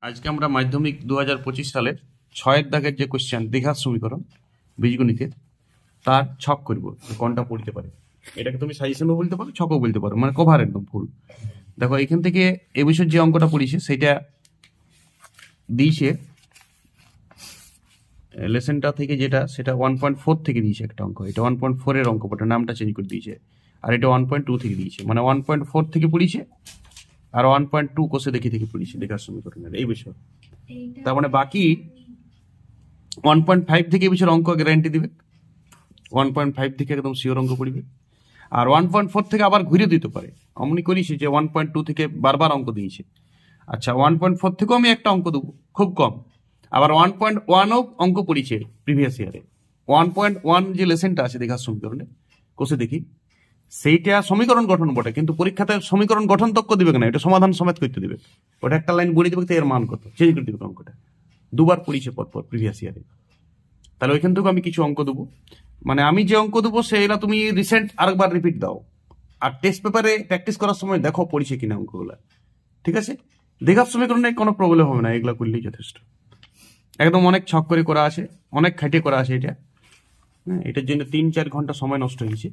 আজকে আমরা মাধ্যমিক 2025 সালের 6 দাগের যে কোশ্চেন দ্বিঘাত সমীকরণ বীজগণিতের তার ছক করব কোনটা পড়তে পারে। এটাকে তুমি সাজেশনও বলতে পারো, ছকও বলতে পারো, মানে কভার একদম ফুল। দেখো এখান থেকে এই বিষয়ের যে অঙ্কটা পড়িছে সেটা দিয়েছে লেসনটা থেকে, যেটা সেটা 1.4 থেকে দিয়েছে একটা অঙ্ক। এটা 1.4 এর অঙ্ক, ওটা নামটা চেঞ্জ করে দিয়েছে। আর এটা 1.2 থেকে দিয়েছে, মানে 1.4 থেকে পড়িছে আর 1.2 কোষে দেখি থেকে পড়িছে দ্বিঘাত সমীকরণের এই বিষয়। তার মানে বাকি 1.5 থেকে এই বিষয়ের অঙ্ক গ্যারান্টি দিবে, 1.5 থেকে একদম শিওর অঙ্ক পড়িবে। আর 1.4 থেকে আবার ঘুরে দিতে পারে, অমনি করিছি যে 1.2 থেকে বারবার অঙ্ক দিয়েছে। আচ্ছা 1.4 থেকেও আমি একটা অঙ্ক দেবো, খুব কম। আবার 1.1ও অঙ্ক পড়িছে প্রিভিয়াস ইয়ারে। 1.1 যে লেসনটা আছে দ্বিঘাত সমীকরণে কোষে দেখি, সেইটা সমীকরণ গঠন বটে, কিন্তু পরীক্ষাতে সমীকরণ গঠন তক্ক দিবে না, এটা সমাধান সমেত করতে দিবে। ওটা একটা লাইন বলে দিবে এর মান কত, চেঞ্জ করে দিবে অঙ্কটা। দুবার পড়িছে পরপর প্রিভিয়াস ইয়ারে। তাহলে ওইখান থেকে আমি কিছু অঙ্ক দেবো, মানে আমি যে অঙ্ক দেবো সেটা তুমি রিসেন্ট আরেকবার রিপিট দাও, আর টেস্ট পেপারে প্র্যাকটিস করার সময় দেখো পড়িছে কিনা অঙ্কগুলো। ঠিক আছে, দ্বিঘাত সমীকরণে কোনো প্রবলেম হবে না, এগুলো করলেই যথেষ্ট। একদম অনেক ছক করে করা আছে, অনেক খাটিয়ে করা আছে এটা। হ্যাঁ, এটার জন্য 3-4 ঘন্টা সময় নষ্ট হয়েছে,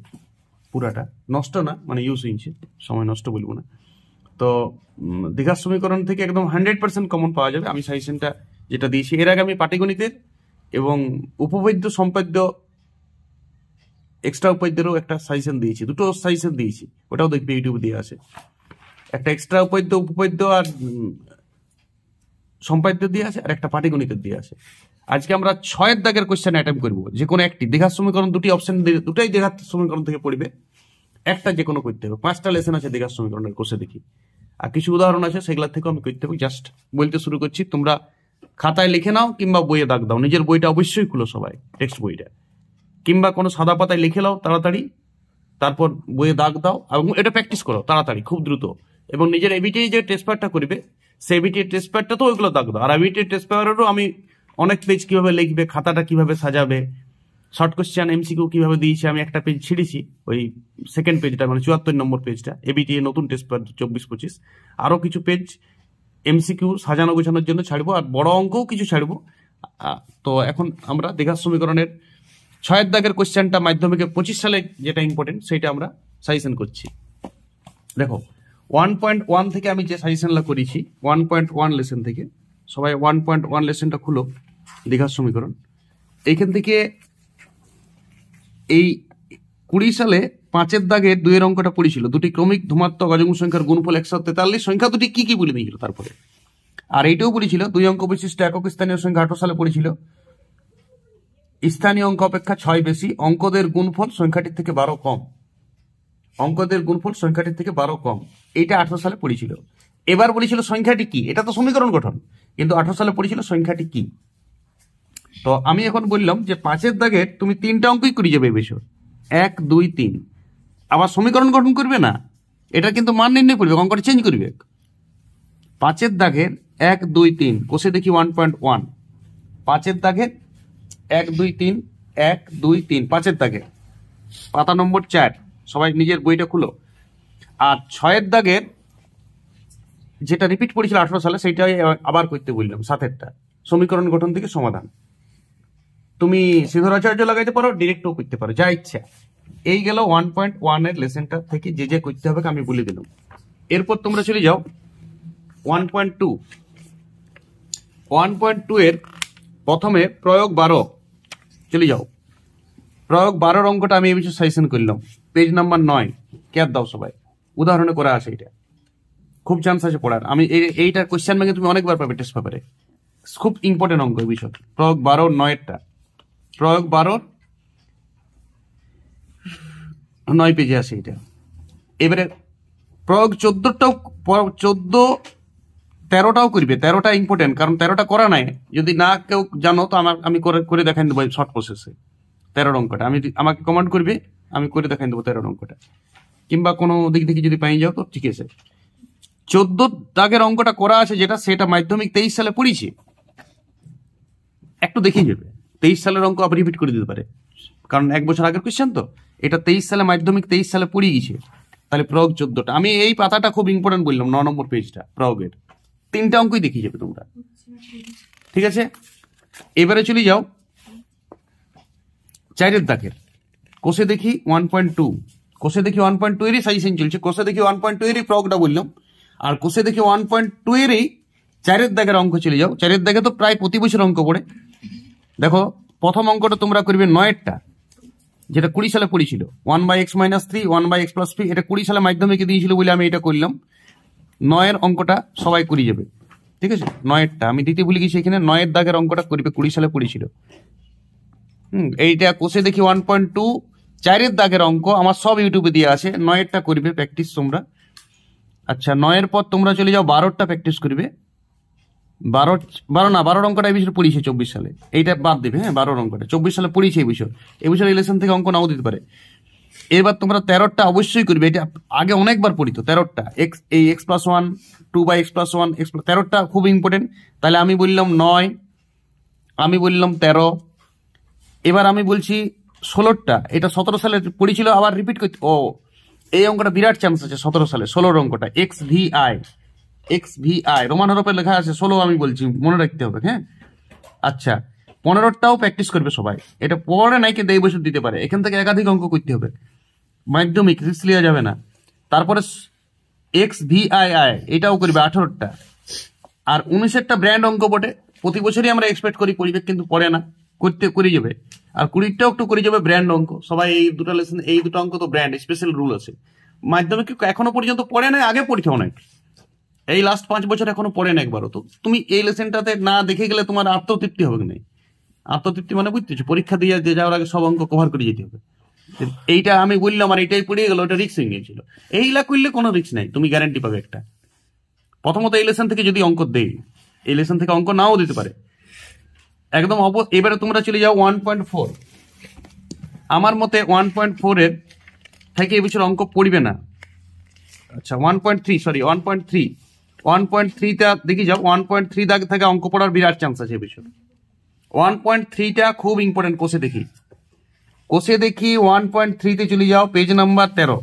পুরাটা নষ্ট না, মানে ইউজ হয়েছে, সময় নষ্ট বলবো না। তো দ্বিঘাত সমীকরণ থেকে একদম 100% কমন পাওয়া যাবে। আমি সাজেশনটা যেটা দিয়েছি এর আগে, আমি পাটিগণিতের এবং উপপাদ্য সম্পাদ্য এক্সট্রা উপাদ্যেরও একটা সাজেশন দিয়েছি, দুটো সাজেশন দিয়েছি, ওটাও দেখবে ইউটিউবে দিয়ে আছে। একটা এক্সট্রা উপাদ্য উপপাদ্য আর সম্পাদ্য দিয়ে আছে, আর একটা পাটিগণিতের দিয়ে আছে। আজকে আমরা 6 দাগের কোশ্চেন অ্যাটেম্প করবো, যে কোনো একটি দ্বিঘাত সমীকরণ, দুটি অপশন, দুটাই দ্বিঘাত সমীকরণ থেকে পড়বে, একটা যে কোনো করতে হবে। 5টা লেসন আছে দ্বিঘাত সমীকরণের কোর্সে দেখি, আর কিছু উদাহরণ আছে সেগুলোর থেকেও আমি করতে হবে। জাস্ট বলতে শুরু করছি, তোমরা খাতায় লিখে নাও কিংবা বইয়ে দাগ দাও। নিজের বইটা অবশ্যই খুলো সবাই, টেক্সট বইটা, কিংবা কোনো সাদা পাতায় লিখে নাও তাড়াতাড়ি, তারপর বইয়ে দাগ দাও এবং এটা প্র্যাকটিস করো তাড়াতাড়ি, খুব দ্রুত। এবং নিজের এবিটি যে টেস্ট পেপারটা করবে, সেই এবিটি টেস্ট পেপারটা তো ওইগুলো দাগ দাও। আর এবিটি টেস্ট পেপারেরও আমি অনেক পেজ কিভাবে লিখবে, খাতাটা কিভাবে সাজাবে, শর্ট কোশ্চেন এমসিকিউ কিভাবে দিয়েছি, আমি একটা পেজ ছিঁড়েছি, ওই সেকেন্ড পেজটা, মানে 74 নম্বর পেজটা, এবিটি নতুন টেস্ট পেপার 24-25। আরও কিছু পেজ এমসিকিউ সাজানো গোছানোর জন্য ছাড়বো, আর বড় অঙ্কও কিছু ছাড়বো। তো এখন আমরা দ্বিঘাত সমীকরণের 6 দাগের কোশ্চেনটা মাধ্যমিকে 25 সালে যেটা ইম্পর্টেন্ট সেটা আমরা সাজেশন করছি। দেখো 1.1 থেকে আমি যে সাজেশনটা করেছি, 1.1 লেসন থেকে, সবাই 1.1 লেসনটা খুলো, দ্বিঘাত সমীকরণ। এইখান থেকে এই 20 সালে 5 দাগের 2 অঙ্কটা পড়েছিল, দুটি ক্রমিক ধনাত্মক অযুগ্ম সংখ্যার গুণফল 143, সংখ্যা দুটি কি কি বলে দিয়েছিল তারপরে। আর এইটাও পড়েছিল 2 অঙ্ক বিশিষ্ট একক স্থানীয় সংখ্যা 18 সালে পড়েছিল, স্থানীয় অঙ্ক অপেক্ষা 6 বেশি, অঙ্কদের গুণফল সংখ্যাটির থেকে 12 কম, অঙ্কদের গুণফল সংখ্যাটির থেকে 12 কম। এইটা 18 সালে পড়েছিল। এবার বলেছিল সংখ্যাটি কি, এটা তো সমীকরণ গঠন, কিন্তু 18 সালে পড়েছিল সংখ্যাটি কি। তো আমি এখন বললাম যে 5 দাগের তুমি 3টা অঙ্কই করে যাবে এই বিষয়, 1, 2, 3। আবার সমীকরণ গঠন করবে না, এটা কিন্তু মান নির্ণয় করবে, অঙ্কটা চেঞ্জ করবে। 5 দাগের 1, 2, 3 কোষে দেখি 1.1, 5 দাগের 1, 2, 3, 1, 2, 3, 5 দাগের পাতা নম্বর 4, সবাই নিজের বইটা খুলো। আর 6 দাগের যেটা রিপিট পড়েছিল 18 সালে, সেইটাই আবার করতে বললাম, 7টা সমীকরণ গঠন থেকে সমাধান। তুমি সিদ্ধরাচার্য লাগাইতে পারো, ডিরেক্টও করতে পারো, যা ইচ্ছা। এই গেল 1.1 এর লেসনটা থেকে যে যে করতে হবে আমি বলে দিলাম। এরপর তোমরা চলে যাও 1.2। 1.2 এর প্রথমে প্রয়োগ 12 চলে যাও। প্রয়োগ 12 অঙ্কটা আমি এই বিষয়ে সাজেশন করলাম, পেজ নাম্বার 9। কেয়ার দাও সবাই, উদাহরণে করা আছে, এটা খুব চান্স আছে পড়ার। আমি এইটা কোশ্চেন ব্যাংকে তুমি অনেকবার পাবে টেস্ট পেপারে, খুব ইম্পর্টেন্ট অঙ্ক এই বিষয়। প্রয়োগ 12 9টা, প্রয়োগ 12 9 পেজে আছে এটা। এবারে প্রয়োগ 13টাও করবে, 13টা ইম্পর্টেন্ট, কারণ 13টা করা নাই। যদি না কেউ জানো তো আমি করে দেখাই দেবো শর্ট প্রসেসে 13 অঙ্কটা। আমাকে কমেন্ট করবে, আমি করে দেখাই দেবো 13 অঙ্কটা, কিংবা কোনো দিক থেকে যদি পাই যাও তো ঠিক আছে। 14 দাগের অঙ্কটা করা আছে যেটা, সেটা মাধ্যমিক 23 সালে পড়িছি, একটু দেখিয়ে যাবে। 23 সালের অঙ্ক আবার রিপিট করে দিতে পারে, কারণ 1 বছর আগের কোশ্চেন তো। এটা 23 সালে মাধ্যমিক 23 সালে পড়ে গেছে। তাহলে প্রয়োগ 14টা, আমি এই পাতাটা খুব ইম্পর্টেন্ট বললাম, 9 নম্বর পেজটা প্রয়োগের 3টা অঙ্কই দেখিয়ে যাবে তোমরা। ঠিক আছে, এবারে চলে যাও 4 দাগের কোষে দেখি 1.2, কোষে দেখি 1.2 এরই সাজেশন চলছে, কোষে দেখি 1.2 এরই প্রগটা বললাম, আর কোষে দেখি 1.2 এরই 4 দাগের অঙ্ক চলে যাও। 4 দাগে তো প্রায় প্রতি বছর অঙ্ক পড়ে। দেখো প্রথম অঙ্কটা তোমরা করবে 9-টা, যেটা 20 সালে পড়েছিল, 1/x - 3 1/x + 3, এটা 20 সালে মাধ্যমিকে দিয়েছিল বলে আমি এটা করলাম। 9-এর অঙ্কটা সবাই করে যাবে, ঠিক আছে। 9-টা আমি দিতে ভুলে গেছি, এখানে 9 দাগের অঙ্কটা করবে, 20 সালে পড়েছিল। এইটা কোষে দেখি 1.2 4 দাগের অঙ্ক আমার সব ইউটিউবে দিয়ে আছে। 9-টা করবে প্র্যাকটিস তোমরা। আচ্ছা 9-এর পর তোমরা চলে যাও 12টা প্র্যাকটিস করবে। 12 অঙ্কটা এই বছর পড়িয়েছে 24 সালে, এইটা বাদ দেবে। হ্যাঁ 12 অঙ্কটা 24 সালে পড়িয়েছে এই বছর ইলেকশন থেকে অঙ্ক নাও দিতে পারে। এবার তোমরা 13টা অবশ্যই করবে, এটা আগে অনেকবার পড়িত 13টা, এই x + 1 2/x + 1 13টা খুব ইম্পর্টেন্ট। তাহলে আমি বললাম 9, আমি বললাম 13, এবার আমি বলছি 16টা, এটা 17 সালে পড়েছিল, আবার রিপিট করতে, এই অঙ্কটা বিরাট চান্স আছে 17 সালে। 16 অঙ্কটা XVI রোমান হরফে লেখা আছে 16, আমি বলছি মনে রাখতে হবে। হ্যাঁ আচ্ছা 15টাও প্র্যাকটিস করবে সবাই, এটা পরে নাইকে এই বছর দিতে পারে, এখান থেকে একাধিক অঙ্ক করতে হবে, মাধ্যমিক রিস্ক লিয়া যাবে না। তারপরে XVII এটাও করবে 18টা, আর 19-টা ব্র্যান্ড অঙ্ক বটে, প্রতি বছরই আমরা এক্সপেক্ট করি পড়বে, কিন্তু পড়ে না, করে যাবে। আর 20টাও একটু করে যাবে ব্র্যান্ড অঙ্ক, সবাই এই দুটো লেসন, এই দুটো অঙ্ক তো ব্র্যান্ড স্পেশাল রুল আছে। মাধ্যমিক এখনো পর্যন্ত পড়ে নাই, আগে পরীক্ষা অনেক, এই লাস্ট 5 বছর এখনো পড়ে না একবারও। তো তুমি এই লেসনটাতে না দেখে গেলে তোমার আত্মতৃপ্তি হবে না। আত্মতৃপ্তি মানে বুঝতেছো, পরীক্ষা দিয়ে যাওয়ার আগে সব অঙ্ক কভার করে যেতে হবে। এইটা আমি বললাম আর এইটাই পড়ে গেল, ওটা রিস্ক হয়ে গিয়েছিল। এইলা করলে কোনো রিস্ক নাই, তুমি গ্যারান্টি পাবে একটা। প্রথমত এই লেসন থেকে যদি অঙ্ক দেই, এই লেসন থেকে অঙ্ক নাও দিতে পারে একদম। এবারে তোমরা চলে যাও 1.4। আমার মতে 1.4 এর থেকে এই বছর অঙ্ক পড়বে না। আচ্ছা 1.3টা দেখি যাও, 1.3 দাগ থেকে অঙ্ক পড়ার বিরাট চান্স আছে এবছর। 1.3টা খুব ইম্পর্টেন্ট। কোষে দেখি 1.3তে চলে যাও, পেজ নাম্বার 13,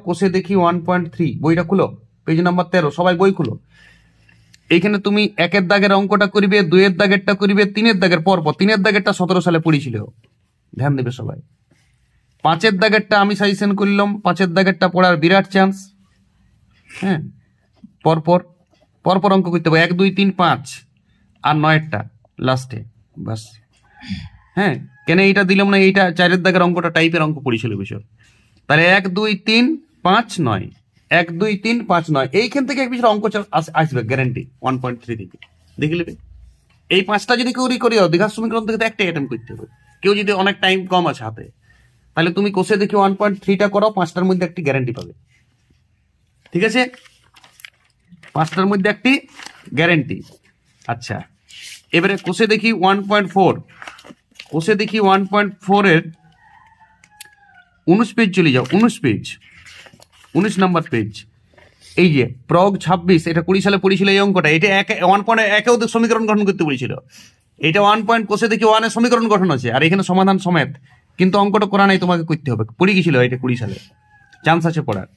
কোষে দেখি 1.3, বইটা খুলো, পেজ নাম্বার 13, সবাই বই খুলো। এইখানে তুমি 1-এর দাগের অঙ্কটা করবে, 2-এর দাগেরটা করবে, 3-এর দাগের পরপর, 3-এর দাগেরটা 17 সালে পড়েছিল, ধ্যান দেবে সবাই। 5-এর দাগেরটা আমি সাজেশন করলাম, 5-এর দাগেরটা পড়ার বিরাট চান্স। হ্যাঁ পরপর অঙ্ক করতে হবে, 1 2 3 5 আর 9-টা লাস্টে, বাস। হ্যাঁ কেন এইটা দিলাম না, এইটা 4-এর দাগের অঙ্কটা টাইপের অঙ্ক পড়েছিল বিষয়। তাহলে 1 2 3 5 9, 1 2 3 5 9, এইখান থেকে এক বিষয় অঙ্ক আসবে গ্যারান্টি 1.3 থেকে, দেখে নেবে। এই 5টা যদি কেউ করিও, দ্বিঘাত সমীকরণ থেকে তো একটা অ্যাটেম্প করতে হবে। কেউ যদি অনেক টাইম কম আছে হাতে, তাহলে তুমি কোষে দেখি 1.3টা করো, 5টার মধ্যে একটি গ্যারান্টি পাবে, ঠিক আছে। 5টার মধ্যে একটি গ্যারান্টি। আচ্ছা এবারে কোষে দেখি 1.4, কোষে দেখি 1.4 এর 19 পেজ চলে যাও, 19 নাম্বার পেজ। এই যে প্রগ 26, এটা 20 সালে পড়েছিল এই অঙ্কটা, এটা 1.1-এও সমীকরণ গঠন করতে বলেছিল। এটা 1 কোষে দেখি 1 এর সমীকরণ গঠন আছে, আর এখানে সমাধান সমেত, কিন্তু অঙ্কটা করা নাই, তোমাকে করতে হবে। পড়ে গেছিল এটা 20 সালে, চান্স আছে পড়ার।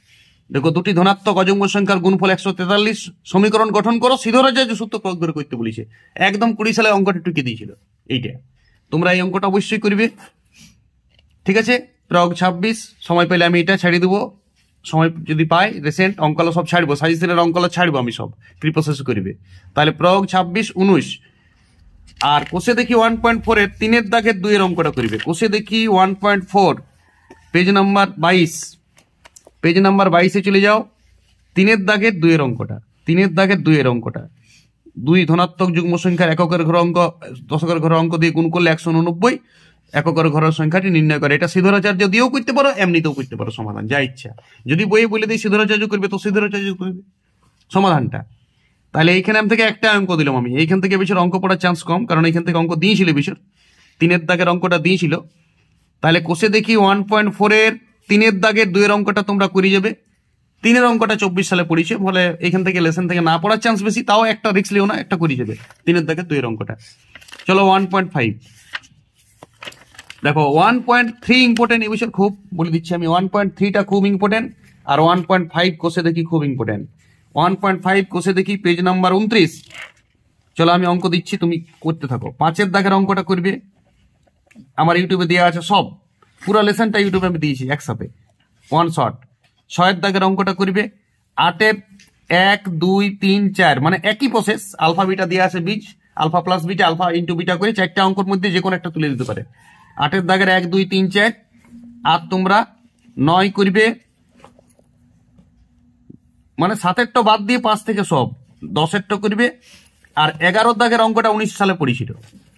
দেখো দুটি ধনাত্মক অযুগ্ম সংখ্যার গুণফল 143, সমীকরণ গঠন করো, সিদ্ধরাচার্য সূত্র প্রয়োগ করে করতে বলেছে, একদম 20 সালে অঙ্কটা টুকে দিয়েছিল। এইটা তোমরা এই অঙ্কটা অবশ্যই করবে, ঠিক আছে। প্রগ 26, সময় পেলে আমি এটা ছাড়িয়ে দেবো, সময় যদি পাই, রিসেন্ট অঙ্কলা সব ছাড়বো, সাজেশনের অঙ্কলা ছাড়বো আমি সব, কি প্রসেস করবে। তাহলে প্রগ 26 19, আর কোষে দেখি 1.4 এর 3-এর দাগের 2-এর অঙ্কটা করবে। কোষে দেখি 1.4 পেজ নাম্বার 22, পেজ নাম্বার 22-এ চলে যাও, 3-এর দাগের 2-এর অঙ্কটা, 3-এর দাগের 2-এর অঙ্কটা, 2 ধনাত্মক যুগ্ম সংখ্যার এককের ঘর অঙ্ক দশকের ঘর অঙ্ক দিয়ে গুণ করলে 189, এককের ঘরের সংখ্যাটি নির্ণয় করে। এটা সিদ্ধরাচার্য দিয়েও করতে পারো, এমনিতেও করতে পারো সমাধান, যা ইচ্ছা। যদি বইয়ে বলে দিই সিদ্ধরাচার্য করবে, তো সিদ্ধরাচার্য করবে সমাধানটা। তাহলে এইখানে আমি থেকে একটা অঙ্ক দিলাম আমি, এইখান থেকে বিষয়ের অঙ্ক পড়ার চান্স কম, কারণ এইখান থেকে অঙ্ক দিয়েছিল বিষয়, 3-এর দাগের অঙ্কটা দিয়েছিল। তাহলে কোষে দেখি 1.4 এর 3-এর দাগের 2-এর অঙ্কটা তোমরা করে যাবে। 3-এর অঙ্কটা 24 সালে পড়েছে, ফলে এখান থেকে লেসন থেকে না পড়ার চান্স বেশি, তাও একটা রিস্ক লিও না, একটা করে যাবে 3-এর দাগের 2-এর অঙ্কটা। চলো 1.5 দেখো, 1.3 ইম্পর্টেন্ট এই বিষয়, খুব বলে দিচ্ছি আমি, 1.3টা খুব ইম্পর্টেন্ট, আর 1.5 কোষে দেখি খুব ইম্পর্টেন্ট। 1.5 কোষে দেখি পেজ নাম্বার 29। চলো আমি অঙ্ক দিচ্ছি, তুমি করতে থাকো। 5-এর দাগের অঙ্কটা করবে, আমার ইউটিউবে দেওয়া আছে সব, পুরো লেসনটা ইউটিউবে আমি দিয়েছি একসাথে ওয়ান শট। 6-এর দাগের অঙ্কটা করবে। 8-এর 1, 2, 3, 4 মানে একই প্রসেস, আলফা বিটা দেওয়া আছে বীজ, alpha plus beta, alpha into beta করে 4টা অঙ্কের মধ্যে যে কোনো একটা তুলে দিতে পারে। 8-এর দাগের 1, 2, 3, 4, আর তোমরা 9 করবে, মানে 7-এরটা বাদ দিয়ে 5 থেকে সব, 10-এরটা করবে। আর 11-এর দাগের অঙ্কটা 19 সালে পড়েছিল,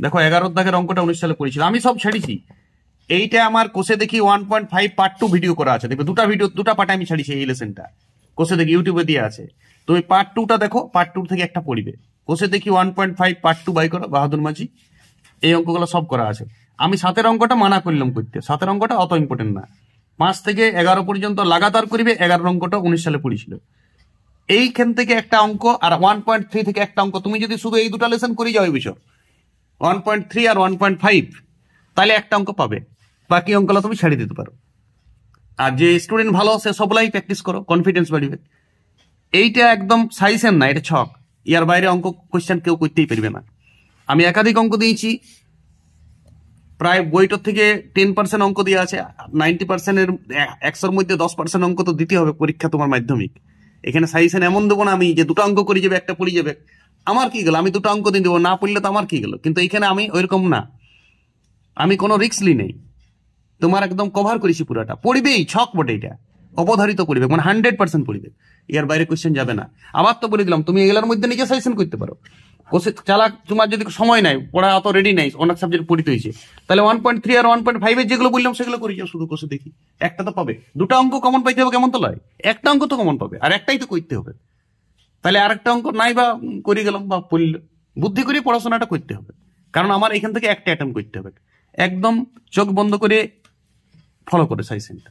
দেখো 11-এর দাগের অঙ্কটা 19 সালে পড়েছিল, আমি সব ছেড়েছি। এইটা আমার কোষে দেখি 1.5 পার্ট 2 ভিডিও করা আছে, দেখবে দুটা পার্টে আমি ছাড়িছি এই লেসনটা, কোষে দেখি ইউটিউবে দিয়ে আছে। তো ওই পার্ট 2টা দেখো, পার্ট 2 থেকে একটা পড়িবে। কোষে দেখি 1.5 পার্ট 2 বাই করো, বাহাদুর মাঝি, এই অঙ্কগুলো সব করা আছে। আমি 7-এর অঙ্কটা মানা করলাম করতে, 7-এর অঙ্কটা অত ইম্পর্টেন্ট না। 5 থেকে 11 পর্যন্ত লাগাতার করিবে, 11-এর অঙ্কটা 19 সালে পড়েছিল। এইখান থেকে একটা অঙ্ক আর 1.3 থেকে একটা অঙ্ক, তুমি যদি শুধু এই দুটা লেসন করে যাও এই বিষয় 1.3 আর 1.5, তাহলে একটা অঙ্ক পাবে, বাকি অঙ্কগুলো তুমি ছেড়ে দিতে পারো। আর যে স্টুডেন্ট ভালো সে সবলাই প্র্যাকটিস করো, কনফিডেন্স বাড়বে। এইটা একদম সাজেশন না, এটা ছক, ইয়ার বাইরে অঙ্ক কোয়েশ্চেন কেউ করতেই পারবে না। আমি একাধিক অঙ্ক দিয়েছি, প্রায় বইটার থেকে 10% অঙ্ক দিয়ে আছে, 90%-এর 100-এর মধ্যে 10% অঙ্ক তো দিতে হবে পরীক্ষা তোমার মাধ্যমিক। এখানে সাজেশন এমন দেবো না আমি যে দুটো অঙ্ক করে যাবে একটা পড়ে যাবে, আমার কি গেল, আমি দুটো অঙ্ক দিয়ে দেবো, না পড়লে তো আমার কি গেল। কিন্তু এখানে আমি ওইরকম না, আমি কোনো রিস্ক লি নেই, তোমার একদম কভার করেছি পুরাটা। পড়বেই, ছক বটে এটা, অবধারিত পড়বে, মানে 100% পড়বে, এর বাইরে কোয়েশ্চেন যাবে না। আবার তো বলে দিলাম, তুমি এগুলোর মধ্যে নিজে সাজেশন করতে পারো। কোষে চালাক, তোমার যদি সময় নাই, পড়া অত রেডি নাই, অনেক সাবজেক্ট পড়িতে হয়েছে, তাহলে 1.3 আর 1.5-এর যেগুলো বললাম সেগুলো করে যাও শুধু, কোষে দেখি একটা তো পাবে। দুটো অঙ্ক কমন পাইতে হবে, কেমন তো লয়, একটা অঙ্ক তো কমন পাবে, আর একটাই তো করতে হবে। তাহলে আরেকটা অঙ্ক নাই বা করে গেলাম বা পড়ল, বুদ্ধি করে পড়াশোনাটা করতে হবে। কারণ আমার এখান থেকে একটা অ্যাটেম্প করতে হবে, একদম চোখ বন্ধ করে ফলো করে সাজেশনটা।